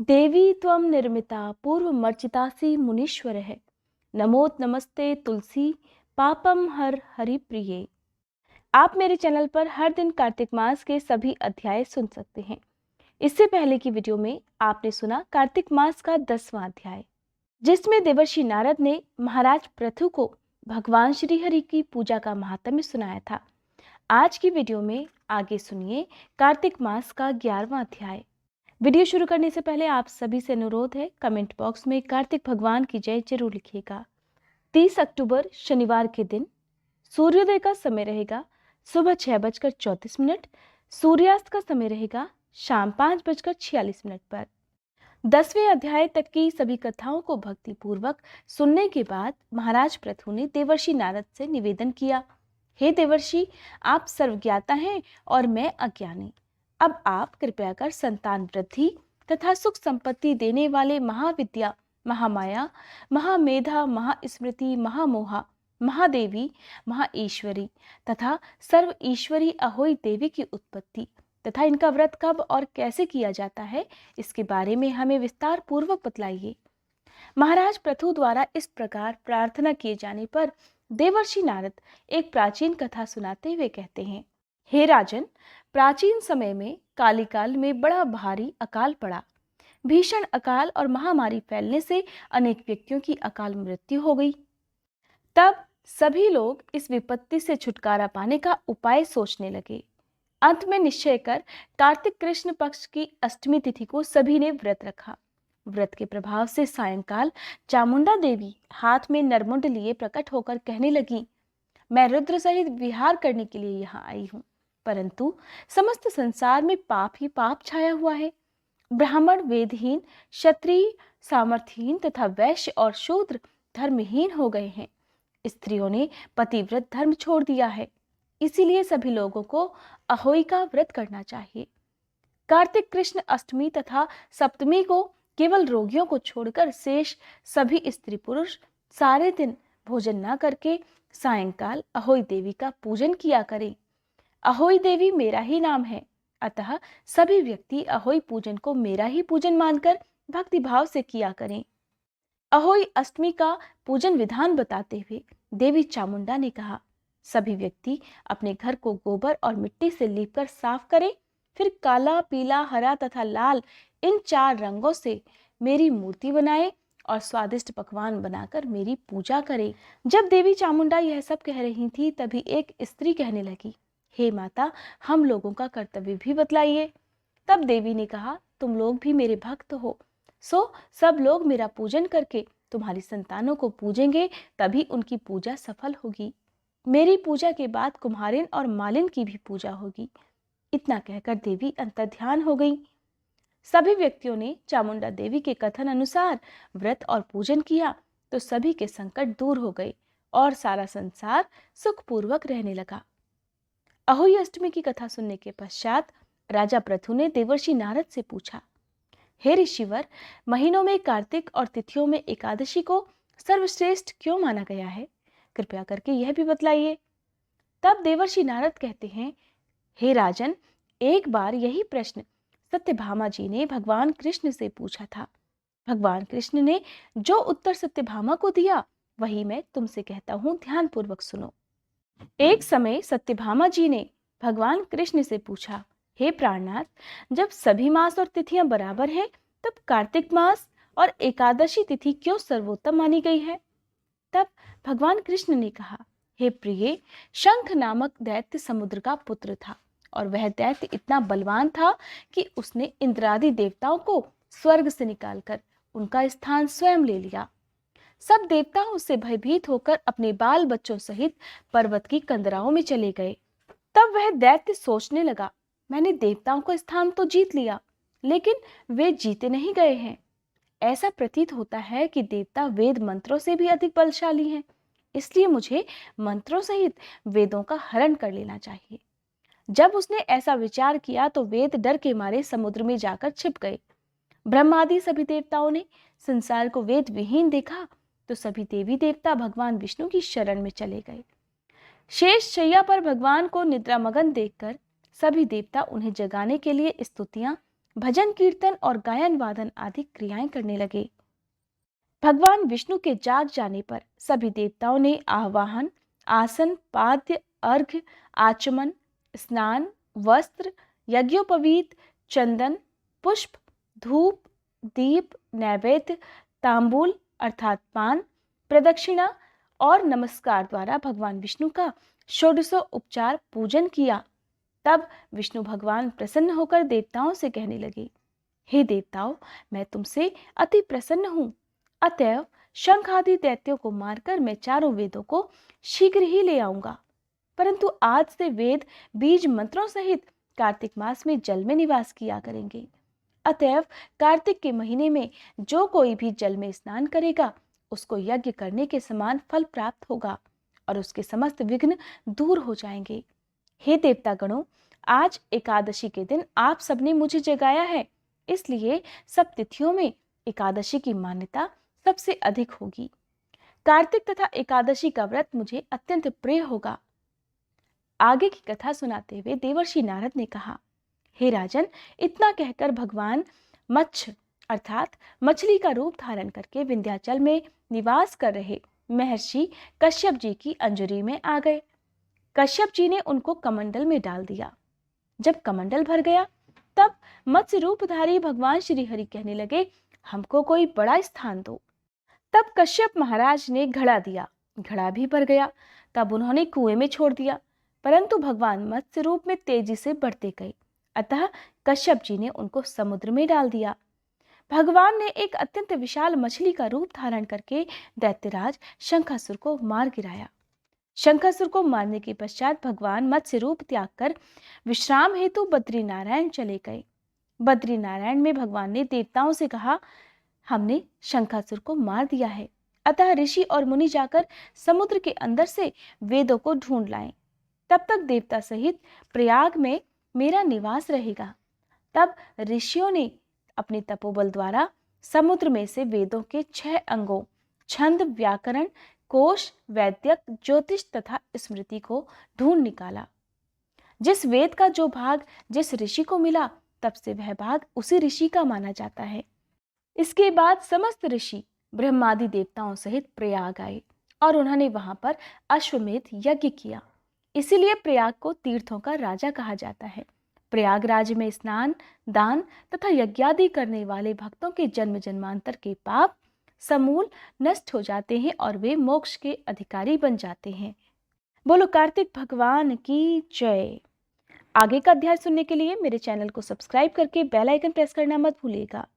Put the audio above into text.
देवी त्वं निर्मिता पूर्वमर्चितासि मुनीश्वरः। नमोत नमस्ते तुलसी पापम हर हरि प्रिये। आप मेरे चैनल पर हर दिन कार्तिक मास के सभी अध्याय सुन सकते हैं। इससे पहले की वीडियो में आपने सुना कार्तिक मास का 10वां अध्याय, जिसमें देवर्षि नारद ने महाराज पृथु को भगवान श्री हरि की पूजा का महात्म्य सुनाया था। आज की वीडियो में आगे सुनिए कार्तिक मास का 11वां अध्याय। वीडियो शुरू करने से पहले आप सभी से अनुरोध है, कमेंट बॉक्स में कार्तिक भगवान की जय जरूर लिखिएगा। 30 अक्टूबर शनिवार के दिन सूर्योदय का समय रहेगा सुबह 6:34, सूर्यास्त का समय रहेगा शाम 5:46 पर। 10वें अध्याय तक की सभी कथाओं को भक्ति पूर्वक सुनने के बाद महाराज पृथु ने देवर्षि नारद से निवेदन किया, हे देवर्षि, आप सर्वज्ञाता हैं और मैं अज्ञानी। अब आप कृपया कर संतान वृद्धि तथा सुख संपत्ति देने वाले महाविद्या, महामाया, महामेधा, महास्मृति, महामोहा, महादेवी, महाईश्वरी तथा सर्व ईश्वरी अहोई देवी की उत्पत्ति तथा इनका व्रत कब और कैसे किया जाता है, इसके बारे में हमें विस्तार पूर्वक बतलाइए। महाराज पृथु द्वारा इस प्रकार प्रार्थना किए जाने पर देवर्षि नारद एक प्राचीन कथा सुनाते हुए कहते हैं, हे राजन, प्राचीन समय में काली काल में बड़ा भारी अकाल पड़ा। भीषण अकाल और महामारी फैलने से अनेक व्यक्तियों की अकाल मृत्यु हो गई। तब सभी लोग इस विपत्ति से छुटकारा पाने का उपाय सोचने लगे। अंत में निश्चय कर कार्तिक कृष्ण पक्ष की अष्टमी तिथि को सभी ने व्रत रखा। व्रत के प्रभाव से सायंकाल चामुंडा देवी हाथ में नरमुंड लिए प्रकट होकर कहने लगी, मैं रुद्र सहित विहार करने के लिए यहाँ आई हूँ, परंतु समस्त संसार में पाप ही पाप छाया हुआ है। ब्राह्मण वेदहीन, क्षत्रिय सामर्थ्यहीन तथा वैश्य और शूद्र धर्महीन हो गए हैं। स्त्रियों ने पतिव्रत धर्म छोड़ दिया है। इसीलिए सभी लोगों को अहोई का व्रत करना चाहिए। कार्तिक कृष्ण अष्टमी तथा सप्तमी को केवल रोगियों को छोड़कर शेष सभी स्त्री पुरुष सारे दिन भोजन न करके सायंकाल अहोई देवी का पूजन किया करें। अहोई देवी मेरा ही नाम है, अतः सभी व्यक्ति अहोई पूजन को मेरा ही पूजन मानकर भक्ति भाव से किया करें। अहोई अष्टमी का पूजन विधान बताते हुए देवी चामुंडा ने कहा, सभी व्यक्ति अपने घर को गोबर और मिट्टी से लीपकर साफ करें, फिर काला, पीला, हरा तथा लाल इन 4 रंगों से मेरी मूर्ति बनाए और स्वादिष्ट पकवान बनाकर मेरी पूजा करें। जब देवी चामुंडा यह सब कह रही थी, तभी एक स्त्री कहने लगी, हे माता, हम लोगों का कर्तव्य भी बतलाइए। तब देवी ने कहा, तुम लोग भी मेरे भक्त हो, सो सब लोग मेरा पूजन करके तुम्हारी संतानों को पूजेंगे, तभी उनकी पूजा सफल होगी। मेरी पूजा के बाद कुम्हारिन और मालिन की भी पूजा होगी। इतना कहकर देवी अंतर्ध्यान हो गई। सभी व्यक्तियों ने चामुंडा देवी के कथन अनुसार व्रत और पूजन किया तो सभी के संकट दूर हो गए और सारा संसार सुखपूर्वक रहने लगा। अहोई अष्टमी की कथा सुनने के पश्चात राजा पृथु ने देवर्षि नारद से पूछा, हे ऋषिवर, महीनों में कार्तिक और तिथियों में एकादशी को सर्वश्रेष्ठ क्यों माना गया है? कृपया करके यह भी बतलाइए। तब देवर्षि नारद कहते हैं, हे राजन, एक बार यही प्रश्न सत्यभामा जी ने भगवान कृष्ण से पूछा था। भगवान कृष्ण ने जो उत्तर सत्यभामा को दिया वही मैं तुमसे कहता हूँ, ध्यान पूर्वक सुनो। एक समय सत्यभामा जी ने भगवान कृष्ण से पूछा, हे प्राणनाथ, जब सभी मास और तिथियां बराबर हैं, तब कार्तिक मास और एकादशी तिथि क्यों सर्वोत्तम मानी गई है? तब भगवान कृष्ण ने कहा, हे प्रिय, शंख नामक दैत्य समुद्र का पुत्र था और वह दैत्य इतना बलवान था कि उसने इंद्रादि देवताओं को स्वर्ग से निकालकर उनका स्थान स्वयं ले लिया। सब देवता उससे भयभीत होकर अपने बाल बच्चों सहित पर्वत की कंदराओं में चले गए। तब वह दैत्य सोचने लगा, मैंने देवताओं का स्थान तो जीत लिया, लेकिन वे जीते नहीं गए हैं। ऐसा प्रतीत होता है कि देवता वेद मंत्रों से भी अधिक बलशाली हैं, इसलिए मुझे मंत्रों सहित वेदों का हरण कर लेना चाहिए। जब उसने ऐसा विचार किया तो वेद डर के मारे समुद्र में जाकर छिप गए। ब्रह्मादि सभी देवताओं ने संसार को वेद विहीन देखा तो सभी देवी देवता भगवान विष्णु की शरण में चले गए। शेष शैया पर भगवान को निद्रामगन देखकर सभी देवता उन्हें जगाने के लिए स्तुतियां भजन कीर्तन और गायन वादन आदि क्रियाएं करने लगे। भगवान विष्णु के जाग जाने पर सभी देवताओं ने आवाहन, आसन, पाद्य, अर्घ्य, आचमन, स्नान, वस्त्र, यज्ञोपवीत, चंदन, पुष्प, धूप, दीप, नैवेद्य, तांबूल अर्थात पान, प्रदक्षिणा और नमस्कार द्वारा भगवान विष्णु का षोडशो उपचार पूजन किया। तब विष्णु भगवान प्रसन्न होकर देवताओं से कहने लगे, हे देवताओं, मैं तुमसे अति प्रसन्न हूं। अतएव शंख आदि दैत्यों को मारकर मैं चारों वेदों को शीघ्र ही ले आऊंगा। परंतु आज से वेद बीज मंत्रों सहित कार्तिक मास में जल में निवास किया करेंगे। अतएव कार्तिक के महीने में जो कोई भी जल में स्नान करेगा उसको यज्ञ करने के समान फल प्राप्त होगा और उसके समस्त विघ्न दूर हो जाएंगे। हे देवता गणों, आज एकादशी के दिन आप सबने मुझे जगाया है, इसलिए सब तिथियों में एकादशी की मान्यता सबसे अधिक होगी। कार्तिक तथा एकादशी का व्रत मुझे अत्यंत प्रिय होगा। आगे की कथा सुनाते हुए देवर्षि नारद ने कहा, हे राजन, इतना कहकर भगवान मत्स्य अर्थात मछली का रूप धारण करके विंध्याचल में निवास कर रहे महर्षि कश्यप जी की अंजरी में आ गए। कश्यप जी ने उनको कमंडल में डाल दिया। जब कमंडल भर गया तब मत्स्य रूपधारी भगवान श्री हरि कहने लगे, हमको कोई बड़ा स्थान दो। तब कश्यप महाराज ने घड़ा दिया, घड़ा भी भर गया। तब उन्होंने कुएं में छोड़ दिया, परंतु भगवान मत्स्य रूप में तेजी से बढ़ते गए, अतः कश्यप जी ने उनको समुद्र में डाल दिया। भगवान ने एक अत्यंत विशाल मछली का रूप धारण करके दैत्यराज शंखासुर को मार गिराया। शंखासुर को मारने के पश्चात भगवान मत्स्य रूप त्याग कर विश्राम हेतु बद्रीनारायण चले गए। बद्रीनारायण में भगवान ने देवताओं से कहा, हमने शंखासुर को मार दिया है, अतः ऋषि और मुनि जाकर समुद्र के अंदर से वेदों को ढूंढ लाएं। तब तक देवता सहित प्रयाग में मेरा निवास रहेगा। तब ऋषियों ने अपने तपोबल द्वारा समुद्र में से वेदों के 6 अंगों छंद, व्याकरण, कोश, वैद्यक, ज्योतिष तथा स्मृति को ढूंढ निकाला। जिस वेद का जो भाग जिस ऋषि को मिला, तब से वह भाग उसी ऋषि का माना जाता है। इसके बाद समस्त ऋषि ब्रह्मादि देवताओं सहित प्रयाग आए और उन्होंने वहां पर अश्वमेध यज्ञ किया। इसीलिए प्रयाग को तीर्थों का राजा कहा जाता है। प्रयागराज में स्नान, दान तथा यज्ञादि करने वाले भक्तों के जन्म जन्मांतर के पाप समूल नष्ट हो जाते हैं और वे मोक्ष के अधिकारी बन जाते हैं। बोलो कार्तिक भगवान की जय। आगे का अध्याय सुनने के लिए मेरे चैनल को सब्सक्राइब करके बेल आइकन प्रेस करना मत भूलिएगा।